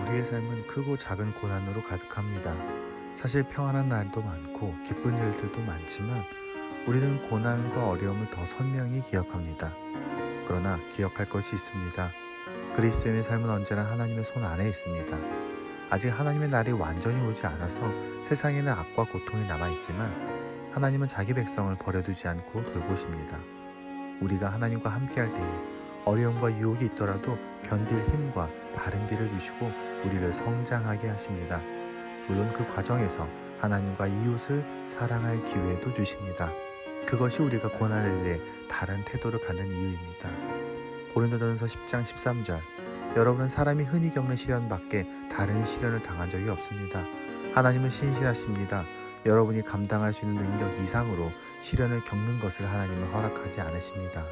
우리의 삶은 크고 작은 고난으로 가득합니다. 사실 평안한 날도 많고 기쁜 일들도 많지만 우리는 고난과 어려움을 더 선명히 기억합니다. 그러나 기억할 것이 있습니다. 그리스도인의 삶은 언제나 하나님의 손 안에 있습니다. 아직 하나님의 날이 완전히 오지 않아서 세상에는 악과 고통이 남아있지만 하나님은 자기 백성을 버려두지 않고 돌보십니다. 우리가 하나님과 함께할 때에 어려움과 유혹이 있더라도 견딜 힘과 바른 길을 주시고 우리를 성장하게 하십니다. 물론 그 과정에서 하나님과 이웃을 사랑할 기회도 주십니다. 그것이 우리가 고난에 대해 다른 태도를 갖는 이유입니다. 고린도전서 10장 13절 여러분은 사람이 흔히 겪는 시련 밖에 다른 시련을 당한 적이 없습니다. 하나님은 신실하십니다. 여러분이 감당할 수 있는 능력 이상으로 시련을 겪는 것을 하나님은 허락하지 않으십니다.